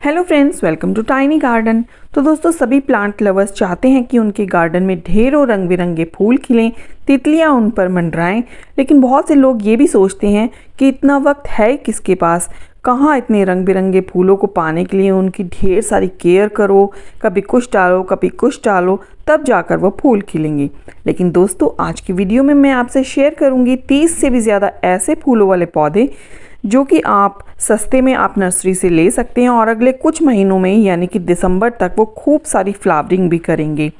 Hello friends, welcome to tiny garden. तो दोस्तों, सभी प्लांट लवर्स चाहते हैं कि उनके गार्डन में ढेरों रंग बिरंगे फूल खिलें, तितलियां उन पर मंडराएं। लेकिन बहुत से लोग ये भी सोचते हैं कि इतना वक्त है किसके पास, कहाँ इतने रंग बिरंगे फूलों को पाने के लिए उनकी ढेर सारी केयर करो, कभी कुछ डालो कभी कुछ डालो, तब जाकर वो फूल खिलेंगे। लेकिन दोस्तों, आज की वीडियो में मैं आपसे शेयर करूंगी 30 से भी ज़्यादा ऐसे फूलों वाले पौधे जो कि आप सस्ते में आप नर्सरी से ले सकते हैं और अगले कुछ महीनों में यानी कि दिसंबर तक वो खूब सारी फ्लावरिंग भी करेंगे।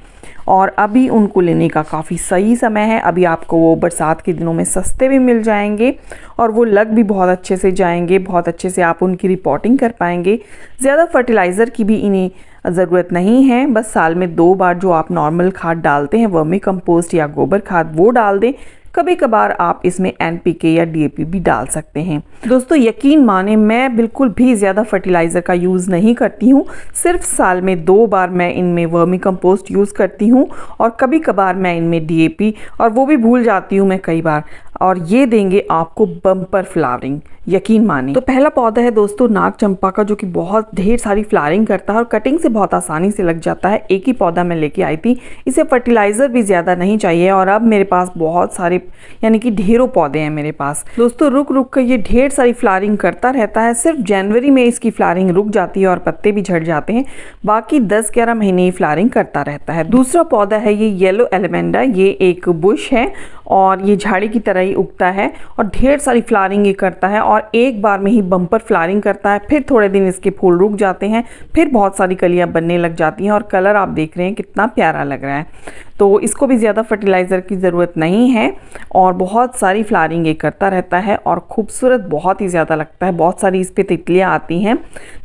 और अभी उनको लेने का काफ़ी सही समय है। अभी आपको वो बरसात के दिनों में सस्ते भी मिल जाएंगे और वो लग भी बहुत अच्छे से जाएंगे, बहुत अच्छे से आप उनकी रिपोर्टिंग कर पाएंगे। ज़्यादा फर्टिलाइज़र की भी इन्हें ज़रूरत नहीं है। बस साल में 2 बार जो आप नॉर्मल खाद डालते हैं, वर्मी कंपोस्ट या गोबर खाद, वो डाल दें। कभी कभार आप इसमें NPK या DAP भी डाल सकते हैं। दोस्तों, यकीन माने, मैं बिल्कुल भी ज़्यादा फर्टिलाइज़र का यूज़ नहीं करती हूँ। सिर्फ साल में 2 बार मैं इनमें वर्मी कंपोस्ट यूज़ करती हूँ और कभी कभार मैं इनमें DAP, और वो भी भूल जाती हूँ मैं कई बार। और ये देंगे आपको बम्पर फ्लावरिंग, यकीन माने। तो पहला पौधा है दोस्तों नाग चंपा का, जो कि बहुत ढेर सारी फ्लावरिंग करता है और कटिंग से बहुत आसानी से लग जाता है। एक ही पौधा मैं लेके आई थी, इसे फर्टिलाइज़र भी ज़्यादा नहीं चाहिए और अब मेरे पास बहुत सारे यानी कि ढेरों पौधे हैं मेरे पास। दोस्तों, रुक रुक कर ये ढेर सारी फ्लावरिंग करता रहता है। सिर्फ जनवरी में इसकी फ्लावरिंग रुक जाती है और पत्ते भी झड़ जाते हैं। बाकी 10-11 महीने ही फ्लावरिंग करता रहता है। दूसरा पौधा है ये येलो एलिमेंडा। ये एक बुश है और ये झाड़ी की तरह ही उगता है और ढेर सारी फ्लावरिंग ये करता है और एक बार में ही बम्पर फ्लावरिंग करता है। फिर थोड़े दिन इसके फूल रुक जाते हैं, फिर बहुत सारी कलियां बनने लग जाती हैं और कलर आप देख रहे हैं कितना प्यारा लग रहा है। तो इसको भी ज़्यादा फर्टिलाइज़र की ज़रूरत नहीं है और बहुत सारी फ्लावरिंग ये करता रहता है और खूबसूरत बहुत ही ज़्यादा लगता है। बहुत सारी इस पर तितलियाँ आती हैं।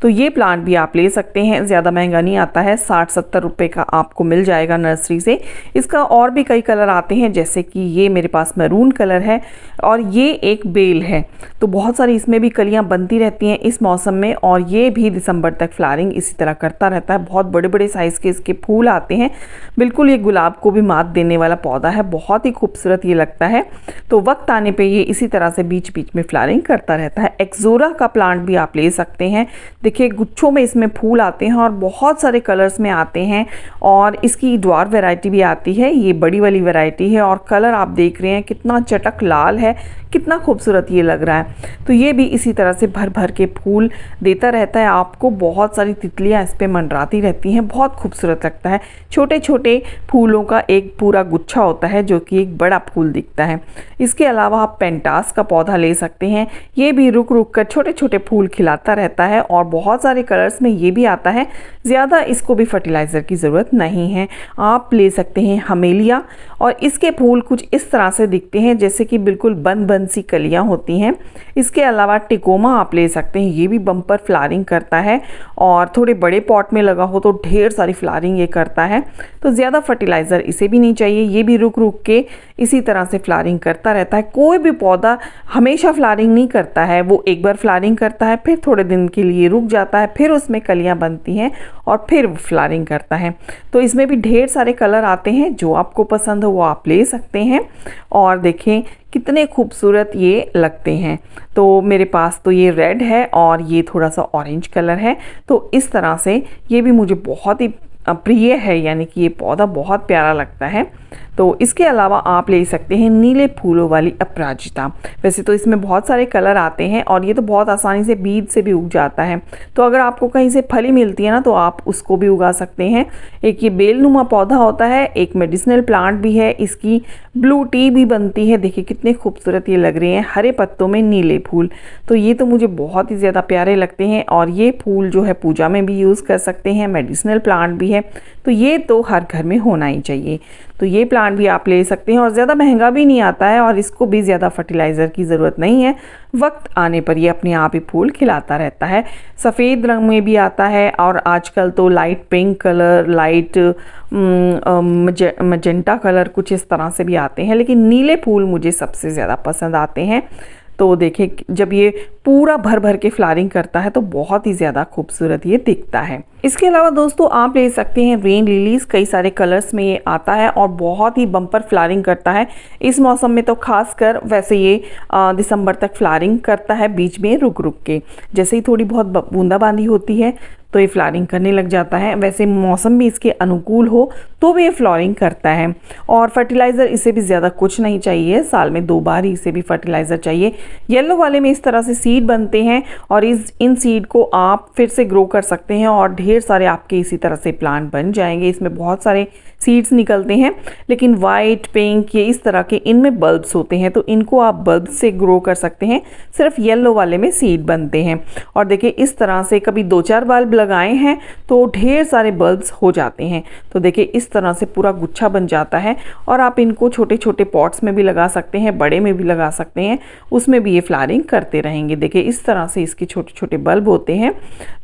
तो ये प्लांट भी आप ले सकते हैं, ज़्यादा महंगा नहीं आता है, 60-70 रुपये का आपको मिल जाएगा नर्सरी से। इसका और भी कई कलर आते हैं, जैसे कि ये मेरे पास मैरून कलर है और ये एक बेल है। तो बहुत सारी इसमें भी कलियां बनती रहती हैं इस मौसम में और ये भी दिसंबर तक फ्लावरिंग इसी तरह करता रहता है। बहुत बड़े बड़े साइज़ के इसके फूल आते हैं। बिल्कुल ये गुलाब को भी मात देने वाला पौधा है, बहुत ही खूबसूरत ये लगता है। तो वक्त आने पे ये इसी तरह से बीच बीच में फ्लावरिंग करता रहता है। एक्सोरा का प्लांट भी आप ले सकते हैं। देखिए, गुच्छों में इसमें फूल आते हैं और बहुत सारे कलर्स में आते हैं और इसकी ड्वार्फ वैरायटी भी आती है। ये बड़ी वाली वैरायटी है और कलर आप देख रहे हैं कितना चटक लाल है, कितना खूबसूरत ये लग रहा है। तो ये भी इसी तरह से भर भर के फूल देता रहता है आपको। बहुत सारी तितलियां इस पे मंडराती रहती हैं, बहुत खूबसूरत लगता है। छोटे छोटे फूलों का एक पूरा गुच्छा होता है जो कि एक बड़ा फूल दिखता है। इसके अलावा आप पेंटास का पौधा ले सकते हैं। ये भी रुक रुक कर छोटे छोटे फूल खिलाता रहता है और बहुत सारे कलर्स में ये भी आता है। ज़्यादा इसको भी फर्टिलाइज़र की ज़रूरत नहीं है। आप ले सकते हैं हमेलिया, और इसके फूल कुछ इस तरह से दिखते हैं जैसे कि बिल्कुल बन बन सी कलियां होती हैं। इसके अलावा टिकोमा आप ले सकते हैं। ये भी बम्पर फ्लावरिंग करता है और थोड़े बड़े पॉट में लगा हो तो ढेर सारी फ्लावरिंग ये करता है। तो ज़्यादा फर्टिलाइज़र इसे भी नहीं चाहिए। ये भी रुक रुक के इसी तरह से फ्लावरिंग करता रहता है। कोई भी पौधा हमेशा फ्लावरिंग नहीं करता है। वो एक बार फ्लावरिंग करता है, फिर थोड़े दिन के लिए रुक जाता है, फिर उसमें कलियां बनती हैं और फिर फ्लावरिंग करता है। तो इसमें भी ढेर सारे कलर आते हैं। जो आपको पसंद हो वो आप ले सकते हैं। और देखें कितने खूबसूरत ये लगते हैं। तो मेरे पास तो ये रेड है और ये थोड़ा सा ऑरेंज कलर है। तो इस तरह से ये भी मुझे बहुत ही प्रिय है, यानी कि ये पौधा बहुत प्यारा लगता है। तो इसके अलावा आप ले सकते हैं नीले फूलों वाली अपराजिता। वैसे तो इसमें बहुत सारे कलर आते हैं और ये तो बहुत आसानी से बीज से भी उग जाता है। तो अगर आपको कहीं से फली मिलती है ना, तो आप उसको भी उगा सकते हैं। एक ये बेलनुमा पौधा होता है, एक मेडिसिनल प्लांट भी है। इसकी ब्लू टी भी बनती है। देखिए कितने खूबसूरत ये लग रहे हैं, हरे पत्तों में नीले फूल। तो ये तो मुझे बहुत ही ज़्यादा प्यारे लगते हैं और ये फूल जो है पूजा में भी यूज़ कर सकते हैं। मेडिसिनल प्लांट भी है, तो ये तो हर घर में होना ही चाहिए। तो ये प्लांट भी आप ले सकते हैं और ज़्यादा महंगा भी नहीं आता है और इसको भी ज़्यादा फर्टिलाइज़र की ज़रूरत नहीं है। वक्त आने पर ये अपने आप ही फूल खिलाता रहता है। सफ़ेद रंग में भी आता है और आजकल तो light pink colour, light magenta colour, कुछ इस तरह से भी आते हैं। लेकिन नीले फूल मुझे सबसे ज़्यादा पसंद आते हैं। तो देखें, जब ये पूरा भर भर के फ्लावरिंग करता है तो बहुत ही ज़्यादा खूबसूरत ये दिखता है। इसके अलावा दोस्तों आप ले सकते हैं रेन लिलीज। कई सारे कलर्स में ये आता है और बहुत ही बम्पर फ्लावरिंग करता है। इस मौसम में तो खासकर, वैसे ये दिसंबर तक फ्लावरिंग करता है, बीच में रुक रुक के। जैसे ही थोड़ी बहुत बूंदाबांदी होती है तो ये फ्लावरिंग करने लग जाता है। वैसे मौसम भी इसके अनुकूल हो तो भी ये फ्लावरिंग करता है। और फर्टिलाइज़र इसे भी ज़्यादा कुछ नहीं चाहिए, साल में 2 बार ही इसे भी फर्टिलाइज़र चाहिए। येलो वाले में इस तरह से सीड बनते हैं और इन सीड को आप फिर से ग्रो कर सकते हैं और ढेर सारे आपके इसी तरह से प्लांट बन जाएंगे। इसमें बहुत सारे सीड्स निकलते हैं, लेकिन वाइट, पिंक, ये इस तरह के इनमें बल्ब्स होते हैं, तो इनको आप बल्ब से ग्रो कर सकते हैं। सिर्फ येलो वाले में सीड बनते हैं। और देखिए इस तरह से कभी 2-4 बल्ब लगाए हैं तो ढेर सारे बल्ब्स हो जाते हैं। तो देखिए इस तरह से पूरा गुच्छा बन जाता है और आप इनको छोटे छोटे पॉट्स में भी लगा सकते हैं, बड़े में भी लगा सकते हैं, उसमें भी ये फ्लावरिंग करते रहेंगे। देखिए इस तरह से इसके छोटे छोटे बल्ब होते हैं।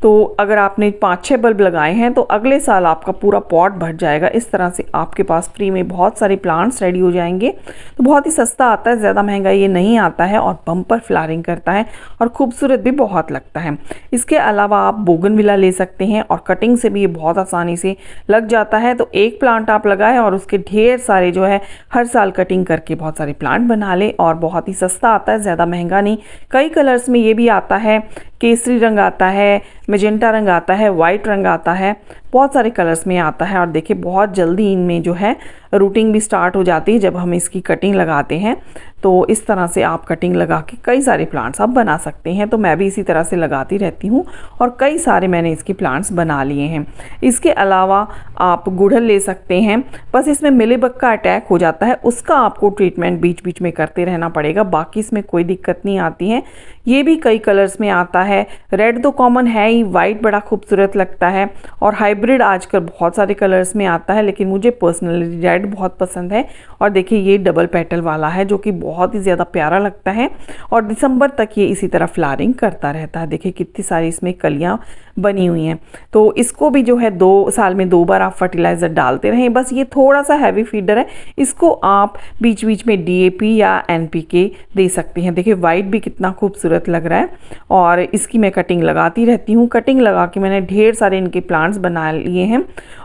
तो अगर आपने 5-6 बल्ब लगाए हैं तो अगले साल आपका पूरा पॉट भर जाएगा। इस तरह से आपके पास फ्री में बहुत सारे प्लांट्स रेडी हो जाएंगे। तो बहुत ही सस्ता आता है, ज़्यादा महंगा ये नहीं आता है और बम्पर फ्लावरिंग करता है और खूबसूरत भी बहुत लगता है। इसके अलावा आप बोगनविला ले सकते हैं और कटिंग से भी ये बहुत आसानी से लग जाता है। तो एक प्लांट आप लगाएं और उसके ढेर सारे जो है हर साल कटिंग करके बहुत सारे प्लांट बना ले। और बहुत ही सस्ता आता है, ज़्यादा महंगा नहीं। कई कलर्स में ये भी आता है, केसरी रंग आता है, मैजेंटा रंग आता है, वाइट रंग आता है, बहुत सारे कलर्स में आता है। और देखिए बहुत जल्दी इनमें जो है रूटिंग भी स्टार्ट हो जाती है जब हम इसकी कटिंग लगाते हैं। तो इस तरह से आप कटिंग लगा के कई सारे प्लांट्स आप बना सकते हैं। तो मैं भी इसी तरह से लगाती रहती हूँ और कई सारे मैंने इसके प्लांट्स बना लिए हैं। इसके अलावा आप गुड़हल ले सकते हैं, बस इसमें मिलीबग का अटैक हो जाता है, उसका आपको ट्रीटमेंट बीच बीच में करते रहना पड़ेगा। बाकी इसमें कोई दिक्कत नहीं आती है। ये भी कई कलर्स में आता है। रेड तो कॉमन है ही, वाइट बड़ा खूबसूरत लगता है और हाइब्रिड आजकल बहुत सारे कलर्स में आता है, लेकिन मुझे पर्सनली रेड बहुत पसंद है। और देखिए ये डबल पेटल वाला है जो कि बहुत ही ज़्यादा प्यारा लगता है और दिसंबर तक ये इसी तरह फ्लावरिंग करता रहता है। देखिए कितनी सारी इसमें कलियाँ बनी हुई हैं। तो इसको भी जो है 2 साल में 2 बार आप फर्टिलाइज़र डालते रहें। बस ये थोड़ा सा हैवी फीडर है, इसको आप बीच बीच में DAP या NPK दे सकते हैं। देखिए वाइट भी कितना खूबसूरत लग रहा है और इसकी मैं कटिंग लगाती रहती हूँ। कटिंग लगा के मैंने ढेर सारे इनके प्लांट्स बना लिए हैं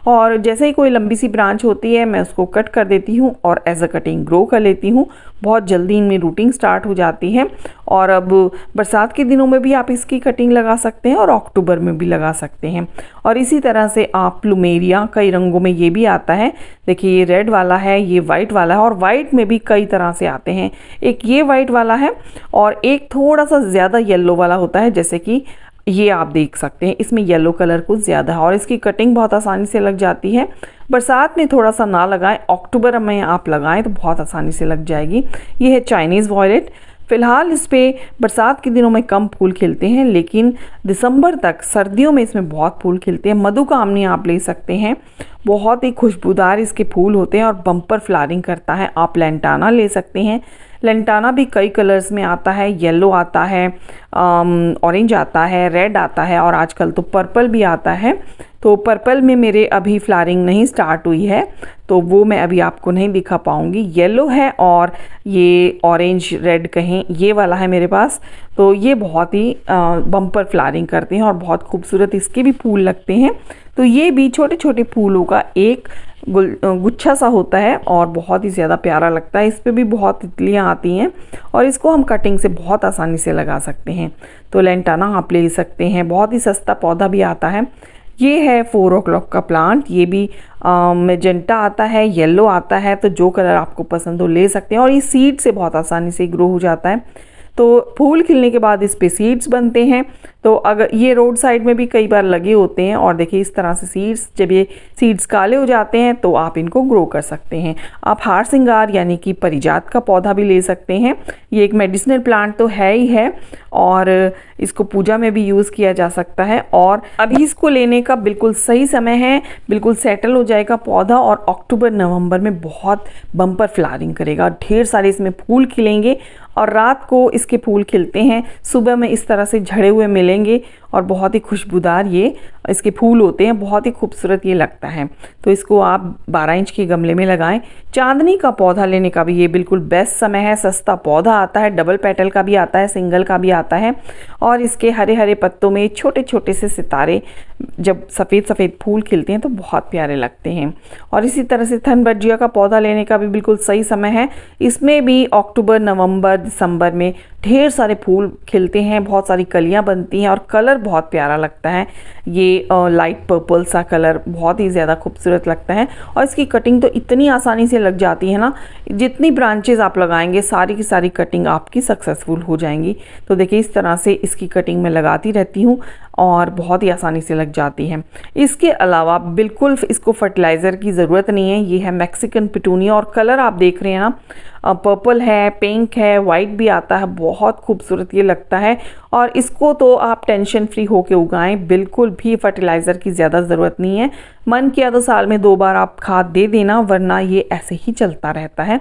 और जैसे ही कोई लंबी सी ब्रांच होती है मैं उसको कट कर देती हूँ और एज अ कटिंग ग्रो कर लेती हूँ। बहुत जल्दी इनमें रूटिंग स्टार्ट हो जाती है। और अब बरसात के दिनों में भी आप इसकी कटिंग लगा सकते हैं और अक्टूबर में भी लगा सकते हैं। और इसी तरह से आप प्लूमेरिया, कई रंगों में ये भी आता है। देखिए ये रेड वाला है, ये वाइट वाला है और वाइट में भी कई तरह से आते हैं। एक ये वाइट वाला है और एक थोड़ा सा ज़्यादा येलो वाला होता है, जैसे कि ये आप देख सकते हैं, इसमें येलो कलर कुछ ज़्यादा है और इसकी कटिंग बहुत आसानी से लग जाती है। बरसात में थोड़ा सा ना लगाएं, अक्टूबर में आप लगाएं तो बहुत आसानी से लग जाएगी। ये है चाइनीज़ वॉयलेट। फ़िलहाल इस पे बरसात के दिनों में कम फूल खिलते हैं, लेकिन दिसंबर तक सर्दियों में इसमें बहुत फूल खिलते हैं। मधुकामनी आप ले सकते हैं, बहुत ही खुशबूदार इसके फूल होते हैं और बम्पर फ्लावरिंग करता है। आप लेंटाना ले सकते हैं। लेंटाना भी कई कलर्स में आता है, येलो आता है, ऑरेंज आता है, रेड आता है और आजकल तो पर्पल भी आता है। तो पर्पल में मेरे अभी फ्लावरिंग नहीं स्टार्ट हुई है, तो वो मैं अभी आपको नहीं दिखा पाऊँगी। येलो है और ये ऑरेंज रेड कहें, ये वाला है मेरे पास। तो ये बहुत ही बम्पर फ्लावरिंग करते हैं और बहुत खूबसूरत इसके भी फूल लगते हैं। तो ये भी छोटे छोटे फूलों का एक गुच्छा सा होता है और बहुत ही ज़्यादा प्यारा लगता है। इस पे भी बहुत तितलियाँ आती हैं और इसको हम कटिंग से बहुत आसानी से लगा सकते हैं। तो लेंटाना आप ले सकते हैं, बहुत ही सस्ता पौधा भी आता है। ये है 4 o'clock का प्लांट। ये भी मैजेंटा आता है, येलो आता है, तो जो कलर आपको पसंद हो ले सकते हैं और ये सीड से बहुत आसानी से ग्रो हो जाता है। तो फूल खिलने के बाद इस पे सीड्स बनते हैं। तो अगर ये रोड साइड में भी कई बार लगे होते हैं और देखिए इस तरह से सीड्स, जब ये सीड्स काले हो जाते हैं तो आप इनको ग्रो कर सकते हैं। आप हार सिंगार यानी कि परिजात का पौधा भी ले सकते हैं। ये एक मेडिसिनल प्लांट तो है ही है और इसको पूजा में भी यूज़ किया जा सकता है। और अभी इसको लेने का बिल्कुल सही समय है, बिल्कुल सेटल हो जाएगा पौधा और अक्टूबर नवंबर में बहुत बम्पर फ्लावरिंग करेगा। ढेर सारे इसमें फूल खिलेंगे और रात को इसके फूल खिलते हैं, सुबह में इस तरह से झड़े हुए मिलेंगे और बहुत ही खुशबूदार ये इसके फूल होते हैं। बहुत ही खूबसूरत ये लगता है। तो इसको आप 12 इंच के गमले में लगाएं। चांदनी का पौधा लेने का भी ये बिल्कुल बेस्ट समय है। सस्ता पौधा आता है, डबल पेटल का भी आता है, सिंगल का भी आता है और इसके हरे हरे पत्तों में छोटे छोटे से सितारे जब सफ़ेद सफ़ेद फूल खिलते हैं तो बहुत प्यारे लगते हैं। और इसी तरह से थनबर्जिया का पौधा लेने का भी बिल्कुल सही समय है। इसमें भी अक्टूबर, नवंबर, दिसंबर में ढेर सारे फूल खिलते हैं, बहुत सारी कलियां बनती हैं और कलर बहुत प्यारा लगता है। ये लाइट पर्पल सा कलर बहुत ही ज़्यादा खूबसूरत लगता है और इसकी कटिंग तो इतनी आसानी से लग जाती है ना, जितनी ब्रांचेज़ आप लगाएंगे सारी की सारी कटिंग आपकी सक्सेसफुल हो जाएंगी। तो देखिए इस तरह से इसकी कटिंग मैं लगाती रहती हूँ और बहुत ही आसानी से लग जाती है। इसके अलावा बिल्कुल इसको फर्टिलाइज़र की ज़रूरत नहीं है। ये है मैक्सिकन पिटूनिया और कलर आप देख रहे हैं ना, पर्पल है, पिंक है, वाइट भी आता है, बहुत खूबसूरत ये लगता है। और इसको तो आप टेंशन फ्री होके उगाएं, बिल्कुल भी फर्टिलाइज़र की ज़्यादा ज़रूरत नहीं है। मन किया तो साल में 2 बार आप खाद दे देना, वरना ये ऐसे ही चलता रहता है।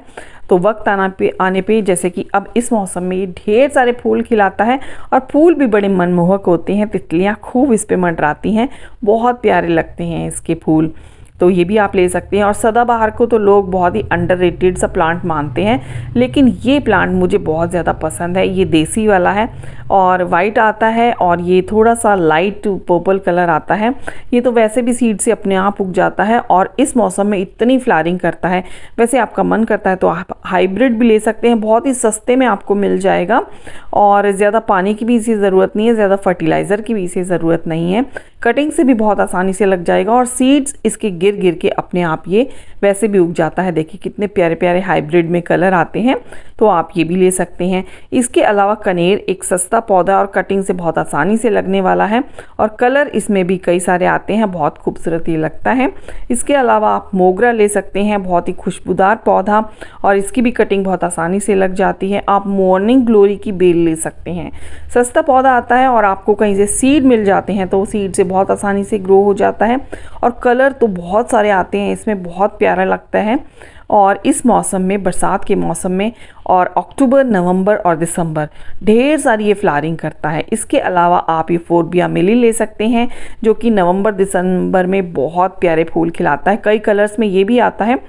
तो वक्त आने पे जैसे कि अब इस मौसम में ये ढेर सारे फूल खिलाता है और फूल भी बड़े मनमोहक होते हैं। तितलियाँ खूब इस पे मंडराती हैं, बहुत प्यारे लगते हैं इसके फूल। तो ये भी आप ले सकते हैं। और सदाबहार को तो लोग बहुत ही अंडररेटेड सा प्लांट मानते हैं, लेकिन ये प्लांट मुझे बहुत ज़्यादा पसंद है। ये देसी वाला है और वाइट आता है और ये थोड़ा सा लाइट पर्पल कलर आता है। ये तो वैसे भी सीड से अपने आप उग जाता है और इस मौसम में इतनी फ्लावरिंग करता है। वैसे आपका मन करता है तो आप हाइब्रिड भी ले सकते हैं, बहुत ही सस्ते में आपको मिल जाएगा और ज़्यादा पानी की भी इसे ज़रूरत नहीं है, ज़्यादा फर्टिलाइज़र की भी इसे ज़रूरत नहीं है। कटिंग से भी बहुत आसानी से लग जाएगा और सीड्स इसके गिर गिर के अपने आप ये वैसे भी उग जाता है। देखिए कितने प्यारे प्यारे हाइब्रिड में कलर आते हैं, तो आप ये भी ले सकते हैं। इसके अलावा कनेर एक सस्ता पौधा और कटिंग से बहुत आसानी से लगने वाला है और कलर इसमें भी कई सारे आते हैं, बहुत खूबसूरत ये लगता है। इसके अलावा आप मोगरा ले सकते हैं, बहुत ही खुशबूदार पौधा और इसकी भी कटिंग बहुत आसानी से लग जाती है। आप मॉर्निंग ग्लोरी की बेल ले सकते हैं, सस्ता पौधा आता है और आपको कहीं से सीड मिल जाते हैं, तो सीड से बहुत आसानी से ग्रो हो जाता है और कलर तो बहुत सारे आते हैं इसमें, बहुत प्यारा लगता है। और इस मौसम में, बरसात के मौसम में और अक्टूबर, नवंबर और दिसंबर ढेर सारी ये फ्लावरिंग करता है। इसके अलावा आप ये फोर्बिया मिली ले सकते हैं, जो कि नवंबर दिसंबर में बहुत प्यारे फूल खिलाता है। कई कलर्स में ये भी आता है,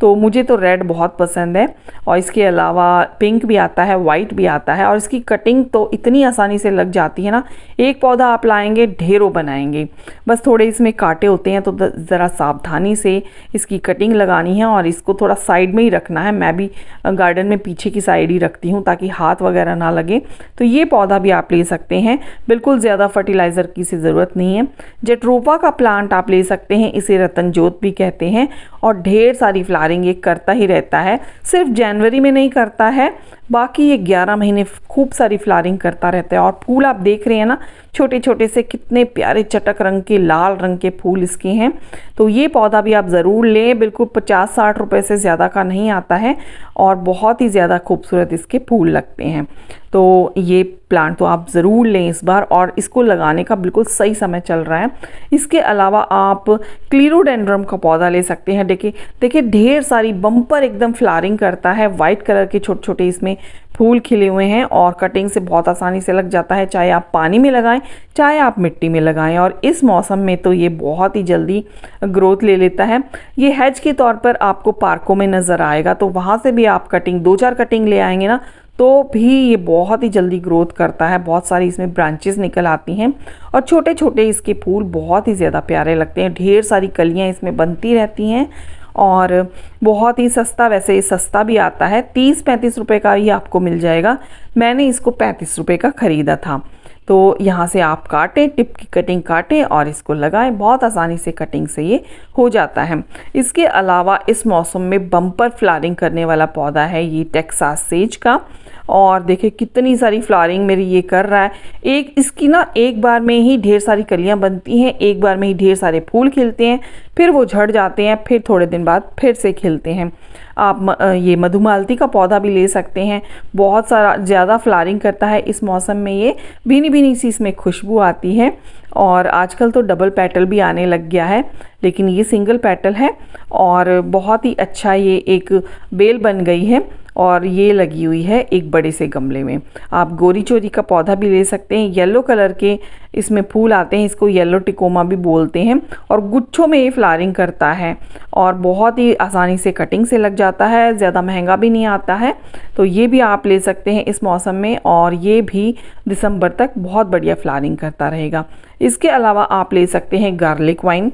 तो मुझे तो रेड बहुत पसंद है और इसके अलावा पिंक भी आता है, वाइट भी आता है और इसकी कटिंग तो इतनी आसानी से लग जाती है ना। एक पौधा आप लाएंगे ढेरों बनाएंगे, बस थोड़े इसमें कांटे होते हैं तो ज़रा सावधानी से इसकी कटिंग लगानी है और इसको थोड़ा साइड में ही रखना है। मैं भी गार्डन में पीछे की साइड ही रखती हूँ ताकि हाथ वगैरह ना लगे। तो ये पौधा भी आप ले सकते हैं, बिल्कुल ज़्यादा फर्टिलाइज़र की से ज़रूरत नहीं है। जेट्रोफा का प्लांट आप ले सकते हैं, इसे रतन जोत भी कहते हैं और ढेर सारी फ्लावरिंग ये करता ही रहता है। सिर्फ जनवरी में नहीं करता है, बाकी ये 11 महीने खूब सारी फ्लावरिंग करता रहता है। और फूल आप देख रहे हैं ना, छोटे छोटे से कितने प्यारे चटक रंग के, लाल रंग के फूल इसके हैं। तो ये पौधा भी आप ज़रूर लें, बिल्कुल 50-60 रुपए से ज़्यादा का नहीं आता है और बहुत ही ज़्यादा खूबसूरत इसके फूल लगते हैं। तो ये प्लांट तो आप ज़रूर लें इस बार और इसको लगाने का बिल्कुल सही समय चल रहा है। इसके अलावा आप क्लीरोडेंड्रम का पौधा ले सकते हैं। देखिए ढेर सारी बम्पर एकदम फ्लावरिंग करता है, वाइट कलर के छोटे छोटे इसमें फूल खिले हुए हैं और कटिंग से बहुत आसानी से लग जाता है, चाहे आप पानी में लगाएं चाहे आप मिट्टी में लगाएं। और इस मौसम में तो ये बहुत ही जल्दी ग्रोथ ले लेता है। ये हेज के तौर पर आपको पार्कों में नज़र आएगा, तो वहाँ से भी आप कटिंग 2-4 कटिंग ले आएंगे ना, तो भी ये बहुत ही जल्दी ग्रोथ करता है। बहुत सारी इसमें ब्रांचेस निकल आती हैं और छोटे छोटे इसके फूल बहुत ही ज़्यादा प्यारे लगते हैं। ढेर सारी कलियाँ इसमें बनती रहती हैं और बहुत ही सस्ता, वैसे सस्ता भी आता है, 30-35 रुपए का ही आपको मिल जाएगा। मैंने इसको 35 रुपए का ख़रीदा था। तो यहाँ से आप काटें, टिप की कटिंग काटें और इसको लगाएं, बहुत आसानी से कटिंग से ये हो जाता है। इसके अलावा इस मौसम में बम्पर फ्लावरिंग करने वाला पौधा है ये टेक्सास सेज का और देखिए कितनी सारी फ्लावरिंग मेरी ये कर रहा है। इसकी ना एक बार में ही ढेर सारी कलियां बनती हैं, एक बार में ही ढेर सारे फूल खिलते हैं, फिर वो झड़ जाते हैं, फिर थोड़े दिन बाद फिर से खिलते हैं। आप ये मधुमालती का पौधा भी ले सकते हैं, बहुत सारा ज़्यादा फ्लावरिंग करता है इस मौसम में। ये भीनी भीनी सी इसमें खुशबू आती है और आजकल तो डबल पेटल भी आने लग गया है, लेकिन ये सिंगल पेटल है और बहुत ही अच्छा ये एक बेल बन गई है और ये लगी हुई है एक बड़े से गमले में। आप गोरी चोरी का पौधा भी ले सकते हैं, येलो कलर के इसमें फूल आते हैं, इसको येलो टिकोमा भी बोलते हैं और गुच्छों में ये फ्लावरिंग करता है और बहुत ही आसानी से कटिंग से लग जाता है, ज़्यादा महंगा भी नहीं आता है। तो ये भी आप ले सकते हैं इस मौसम में और ये भी दिसंबर तक बहुत बढ़िया फ्लावरिंग करता रहेगा। इसके अलावा आप ले सकते हैं गार्लिक वाइन।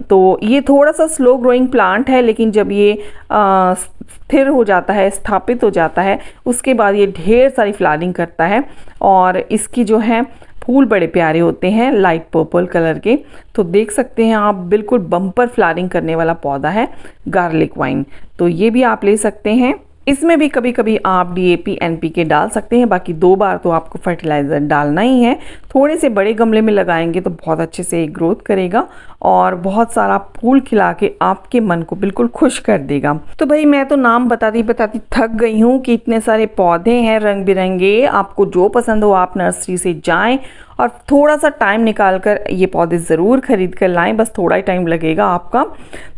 तो ये थोड़ा सा स्लो ग्रोइंग प्लांट है, लेकिन जब ये स्थिर हो जाता है, स्थापित हो जाता है, उसके बाद ये ढेर सारी फ्लावरिंग करता है और इसकी जो है फूल बड़े प्यारे होते हैं, लाइट पर्पल कलर के। तो देख सकते हैं आप, बिल्कुल बम्पर फ्लावरिंग करने वाला पौधा है गार्लिक वाइन। तो ये भी आप ले सकते हैं। इसमें भी कभी कभी आप DAP NPK डाल सकते हैं, बाकी 2 बार तो आपको फर्टिलाइज़र डालना ही है। थोड़े से बड़े गमले में लगाएंगे तो बहुत अच्छे से ग्रोथ करेगा और बहुत सारा फूल खिला के आपके मन को बिल्कुल खुश कर देगा। तो भाई मैं तो नाम बताती बताती थक गई हूँ कि इतने सारे पौधे हैं रंग बिरंगे। आपको जो पसंद हो आप नर्सरी से जाएं और थोड़ा सा टाइम निकाल कर ये पौधे ज़रूर खरीद कर लाएं, बस थोड़ा ही टाइम लगेगा आपका।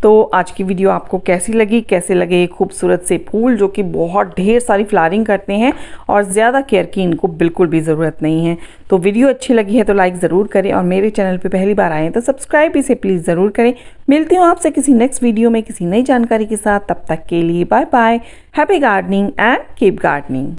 तो आज की वीडियो आपको कैसी लगी, कैसे लगे खूबसूरत से फूल जो कि बहुत ढेर सारी फ्लावरिंग करते हैं और ज़्यादा केयर की इनको बिल्कुल भी ज़रूरत नहीं है। तो वीडियो अच्छी लगी है तो लाइक ज़रूर करें और मेरे चैनल पे पहली बार आए हैं तो सब्सक्राइब इसे प्लीज़ ज़रूर करें। मिलती हूँ आपसे किसी नेक्स्ट वीडियो में किसी नई जानकारी के साथ। तब तक के लिए bye bye. Happy gardening and keep gardening.